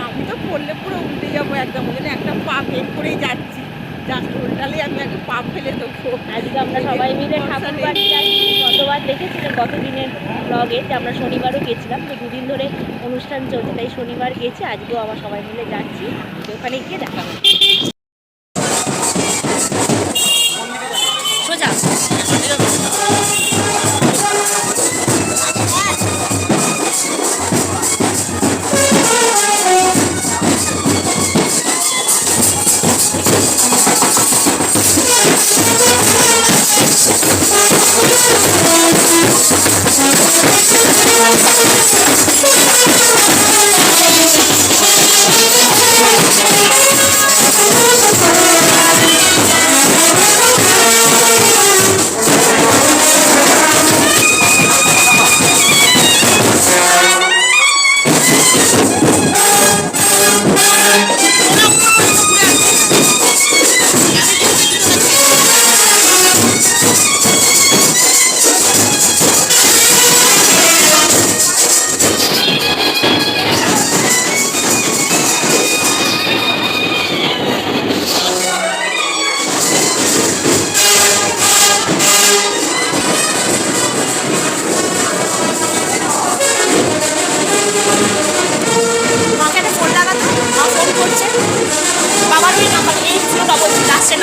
আমি তো পড়লে পুরো উল্টে যাবো একদম, ওই জন্য একটা পা বের করেই যাচ্ছি, জাস্ট উল্টালে আমি আগে পা ফেলে দেবো। আজকে আমরা সবাই মিলে ঠাকুর বাড়ি যাচ্ছি। গতবার দেখেছিলাম গত দিনের ব্লগে যে আমরা শনিবারও গেছিলাম, তো দুদিন ধরে অনুষ্ঠান চলছে, তাই শনিবার গেছি, আজকেও আবার সবাই মিলে যাচ্ছি, ওখানে গিয়ে দেখা হচ্ছে। সোজা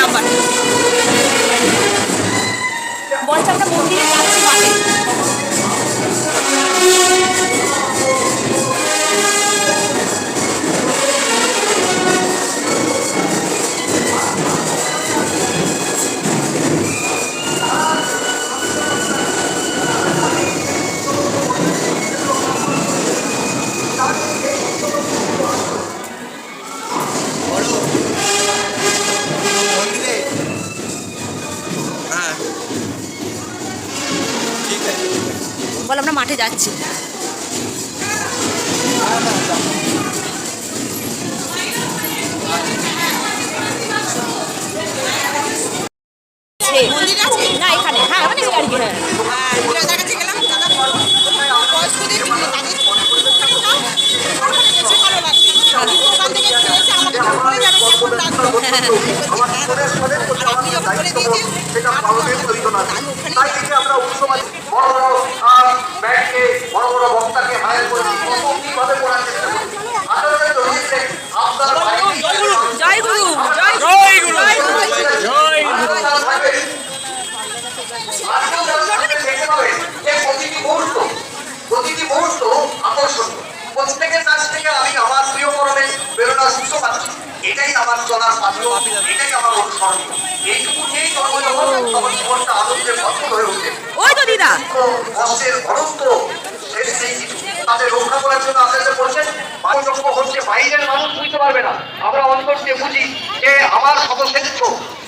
নাম্বার বলছে আমরা মন্দিরে যাচ্ছি মাঠে। বল আমরা মাঠে যাচ্ছি। না এখানে, হ্যাঁ অনেক আর কি, হ্যাঁ জয় গুরু জয় গুরু জয় প্রতিটি মুহূর্ত আকর্ষণীয়। প্রত্যেকের কাছ থেকে আমি আমার প্রিয় করণে প্রেরণার উৎস পাচ্ছি। এটাই আমার চলার পাথর, এটাই আমার অনুসরণীয়। এইটুকু নিয়েই জন্মজগৎ আমার জীবনটা আনন্দের ভরপুর হয়ে ওঠে। ওই তো দিদা কষ্টের অনন্ত শেষ নেই। তাদের রক্ষা করার জন্য আপনাদের বলছেন মানুষ হচ্ছে বাইরের মানুষ বুঝতে পারবে না, আমরা অন্তর দিয়ে বুঝি যে আমার সর্বশ্রেষ্ঠ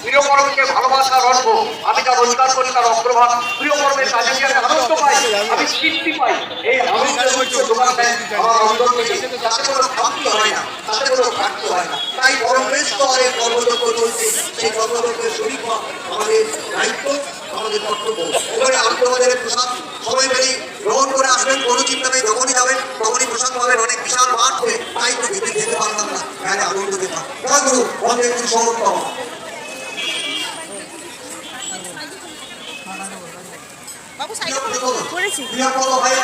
প্রিয় কর্মকে ভালোবাসার অর্থ আমি যা রোজগার করি তার অগ্রভাগ প্রিয় কর্মের কাজে আমি আনন্দ পাই, আমি তৃপ্তি পাই। এই আনন্দের যোগান দেয় আমার অন্তর থেকে, তাতে কোনো ঘাটতি হয় না, তাতে কোনো ঘাটতি হয় না। তাই পরমেশ স্তরে কর্মযোগ্য চলছে, সেই কর্মযোগ্যের শরীর আমাদের দায়িত্ব, আমাদের কর্তব্য। এবারে আন্তর্জাতিক প্রসাদ সবাই মিলে গ্রহণ করে আসবেন। কোনো চিন্তা নেই, যখনই যাবেন তখনই প্রসাদ পাবেন। অনেক বিশাল মাঠ হয়ে তাই তো ভেতরে যেতে পারলাম না, এখানে আনন্দ পেতাম। জয়গুরু অনেক সমর্থন।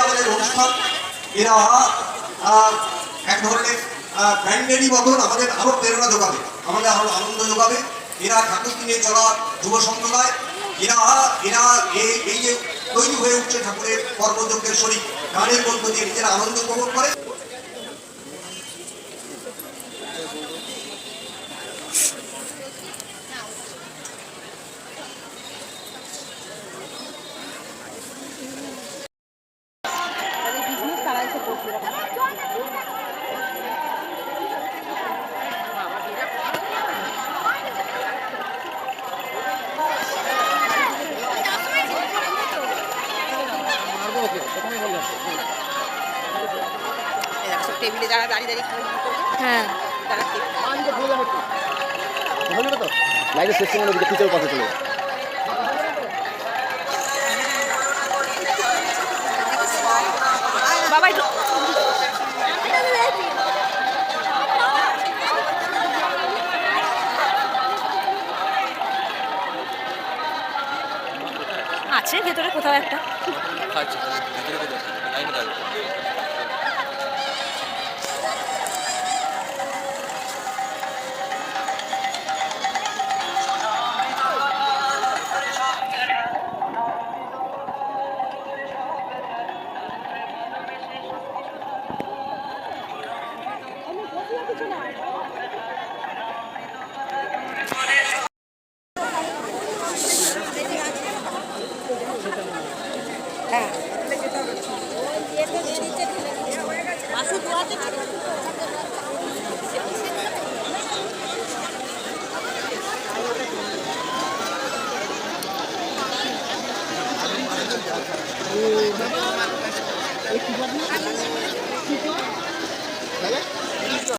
আমাদের অনুষ্ঠান এরা এক ধরনের ব্যান্ডেরই মতন আমাদের আরো প্রেরণা যোগাবে, আমাদের আরো আনন্দ যোগাবে। এরা ঠাকুরকে নিয়ে চলা যুব সম্প্রদায়, এরা এই যে তৈরি হয়ে উঠছে ঠাকুরের কর্মযজ্ঞের শরীর, গানের মধ্য দিয়ে নিজেরা আনন্দ উপভোগ করে। টেবিলে যারা দাঁড়িয়ে দাঁড়িয়ে হ্যাঁ তারা লাইভে শেষ সময় দিকে পিছনের পাশে চলে বাবা খাচ্ছে ভেতরে কোথাও একটা। খাচ্ছে ভিতরে কোথাও লাইনে থাকবে।